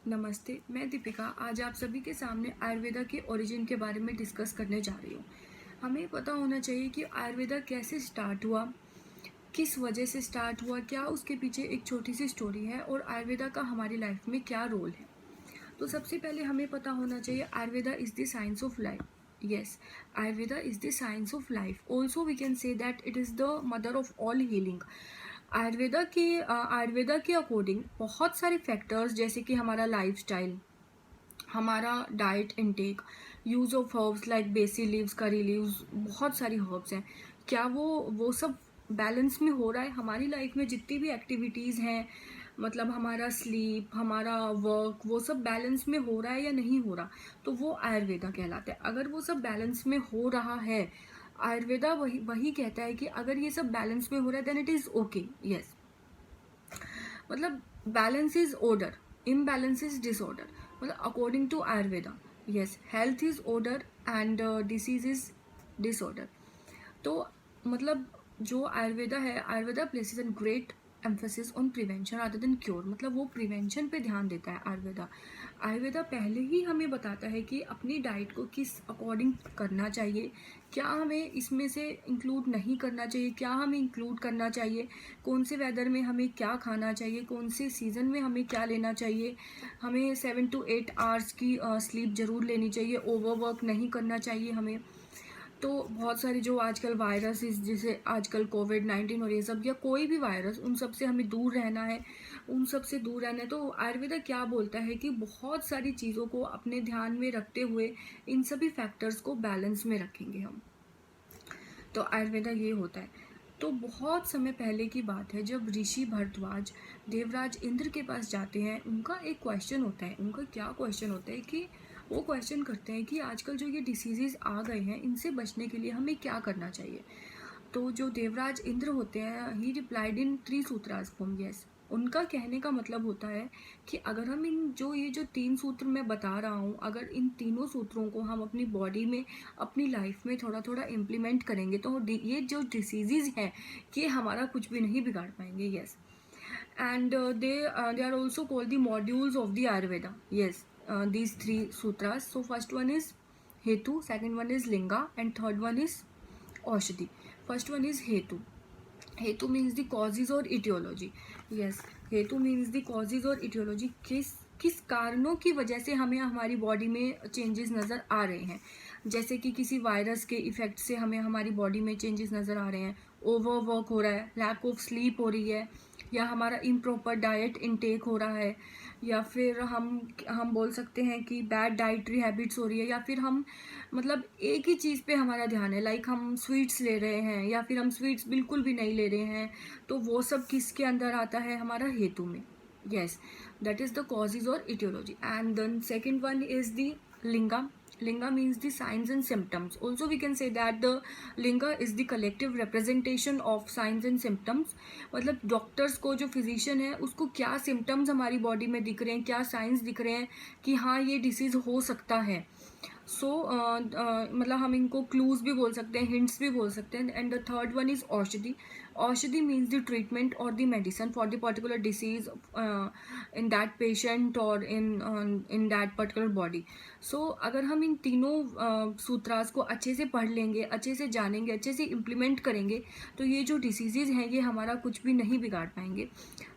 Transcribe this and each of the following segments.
नमस्ते, मैं दीपिका। आज आप सभी के सामने आयुर्वेदा के ओरिजिन के बारे में डिस्कस करने जा रही हूँ। हमें पता होना चाहिए कि आयुर्वेदा कैसे स्टार्ट हुआ, किस वजह से स्टार्ट हुआ, क्या उसके पीछे एक छोटी सी स्टोरी है और आयुर्वेदा का हमारी लाइफ में क्या रोल है। तो सबसे पहले हमें पता होना चाहिए Ayurveda is the science of life. Yes, Ayurveda is the science of life. Also we can say that it is the mother of all healing. Ayurveda के अकॉर्डिंग बहुत सारे फैक्टर्स जैसे कि हमारा लाइफस्टाइल, हमारा diet intake, use of herbs like बेसी leaves, curry leaves, बहुत सारी हर्ब्स हैं, क्या वो सब बैलेंस में हो रहा है। हमारी लाइफ में जितनी भी एक्टिविटीज़ हैं, मतलब हमारा स्लीप, हमारा वर्क, वो सब बैलेंस में हो रहा है या नहीं हो रहा, तो वो आयुर्वेदा कहलाता है। अगर वो सब बैलेंस में हो रहा है, आयुर्वेदा वही वही कहता है कि अगर ये सब बैलेंस में हो रहा है then it is okay. Yes, मतलब balance is order, imbalance is disorder. मतलब according to Ayurveda, yes, health is order and disease is disorder. तो मतलब जो आयुर्वेदा है, Ayurveda places an great emphasis on prevention rather than cure. मतलब वो प्रिवेंशन पे ध्यान देता है आयुर्वेदा। आयुर्वेदा पहले ही हमें बताता है कि अपनी डाइट को किस अकॉर्डिंग करना चाहिए, क्या हमें इसमें से इंक्लूड नहीं करना चाहिए, क्या हमें इंक्लूड करना चाहिए, कौन से वेदर में हमें क्या खाना चाहिए, कौन से सीज़न में हमें क्या लेना चाहिए। हमें 7 to 8 आवर्स की स्लीप ज़रूर लेनी चाहिए, ओवरवर्क नहीं करना चाहिए हमें। तो बहुत सारे जो आजकल वायरस इस जैसे आजकल कोविड-19 और ये सब, या कोई भी वायरस, उन सब से हमें दूर रहना है, उन सब से दूर रहना है। तो आयुर्वेदा क्या बोलता है कि बहुत सारी चीज़ों को अपने ध्यान में रखते हुए इन सभी फैक्टर्स को बैलेंस में रखेंगे हम। तो आयुर्वेदा ये होता है। तो बहुत समय पहले की बात है, जब ऋषि भरद्वाज देवराज इंद्र के पास जाते हैं, उनका एक क्वेश्चन होता है। उनका क्या क्वेश्चन होता है कि वो क्वेश्चन करते हैं कि आजकल जो ये डिसीजेज आ गए हैं, इनसे बचने के लिए हमें क्या करना चाहिए। तो जो देवराज इंद्र होते हैं, he replied in 3 sutras form. Yes, उनका कहने का मतलब होता है कि अगर हम ये जो 3 सूत्र मैं बता रहा हूँ, अगर इन तीनों सूत्रों को हम अपनी बॉडी में, अपनी लाइफ में थोड़ा थोड़ा इम्प्लीमेंट करेंगे, तो ये जो डिसीजेज हैं, ये हमारा कुछ भी नहीं बिगाड़ पाएंगे। Yes, and they are also called the modules of the ayurveda. Yes, these 3 sutras. So first one is hetu, second one is linga, and third one is aushadhi. First one is hetu. हेतु means the causes और etiology. Yes, हेतु means the causes और etiology. किस किस कारणों की वजह से हमें हमारी बॉडी में चेंजेस नज़र आ रहे हैं। जैसे कि किसी वायरस के इफेक्ट से हमें हमारी बॉडी में चेंजेस नज़र आ रहे हैं, ओवर वर्क हो रहा है, लैक ऑफ स्लीप हो रही है, या हमारा इम्प्रॉपर डाइट इनटेक हो रहा है, या फिर हम बोल सकते हैं कि बैड डाइटरी हैबिट्स हो रही है, या फिर हम मतलब एक ही चीज़ पे हमारा ध्यान है, लाइक हम स्वीट्स ले रहे हैं या फिर हम स्वीट्स बिल्कुल भी नहीं ले रहे हैं। तो वो सब किसके अंदर आता है, हमारा हेतु में। Yes, that is the causes और aetiology. And then second one is the linga. Linga means the signs and symptoms. Also we can say that the linga is the collective representation of signs and symptoms. मतलब doctors को, जो physician है, उसको क्या symptoms हमारी body में दिख रहे हैं, क्या साइंस दिख रहे हैं कि हाँ ये डिसीज़ हो सकता है। सो मतलब हम इनको क्लूज भी बोल सकते हैं, हिंट्स भी बोल सकते हैं। And the third one is औषधि. औषधि मीन्स द ट्रीटमेंट और the medicine for the particular disease in that patient और इन दैट पर्टिकुलर बॉडी. सो अगर हम इन तीनों सूत्रास को अच्छे से पढ़ लेंगे, अच्छे से जानेंगे, अच्छे से इम्प्लीमेंट करेंगे, तो ये जो डिसीजेज हैं ये हमारा कुछ भी नहीं बिगाड़ पाएंगे.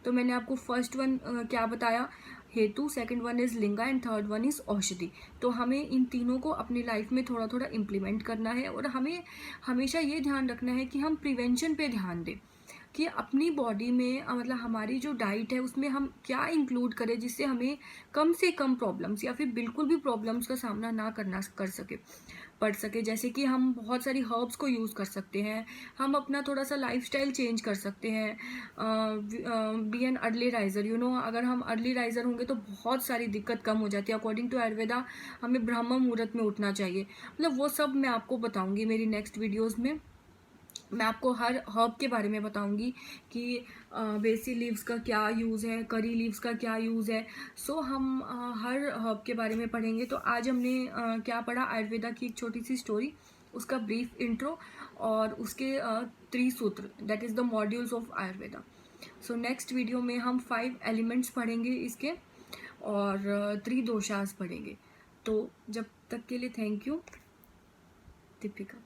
तो मैंने आपको फर्स्ट वन क्या बताया, हेतु, second one is linga and third one is aushadhi. तो हमें इन तीनों को अपनी लाइफ में थोड़ा थोड़ा इम्प्लीमेंट करना है, और हमें हमेशा ये ध्यान रखना है कि हम प्रिवेंशन पे ध्यान दें, कि अपनी बॉडी में मतलब हमारी जो डाइट है उसमें हम क्या इंक्लूड करें जिससे हमें कम से कम प्रॉब्लम्स या फिर बिल्कुल भी प्रॉब्लम्स का सामना ना करना पड़ सके. जैसे कि हम बहुत सारी हर्ब्स को यूज़ कर सकते हैं, हम अपना थोड़ा सा लाइफस्टाइल चेंज कर सकते हैं. बी एन अर्ली राइजर, अगर हम अर्ली राइजर होंगे तो बहुत सारी दिक्कत कम हो जाती है. अकॉर्डिंग टू आयुर्वेदा हमें ब्रह्म मुहूर्त में उठना चाहिए. मतलब वो सब मैं आपको बताऊंगी मेरी नेक्स्ट वीडियोज़ में. मैं आपको हर हर्ब के बारे में बताऊंगी कि बेसी लीव्स का क्या यूज़ है, करी लीव्स का क्या यूज़ है. सो हम हर हर्ब के बारे में पढ़ेंगे. तो आज हमने क्या पढ़ा, आयुर्वेदा की एक छोटी सी स्टोरी, उसका ब्रीफ इंट्रो, और उसके 3 सूत्र, that is the modules of Ayurveda. So next video में हम 5 एलिमेंट्स पढ़ेंगे इसके. और त्रिदोषास बढ़ेंगे। तो जब तक के लिए थैंक यू, दीपिका।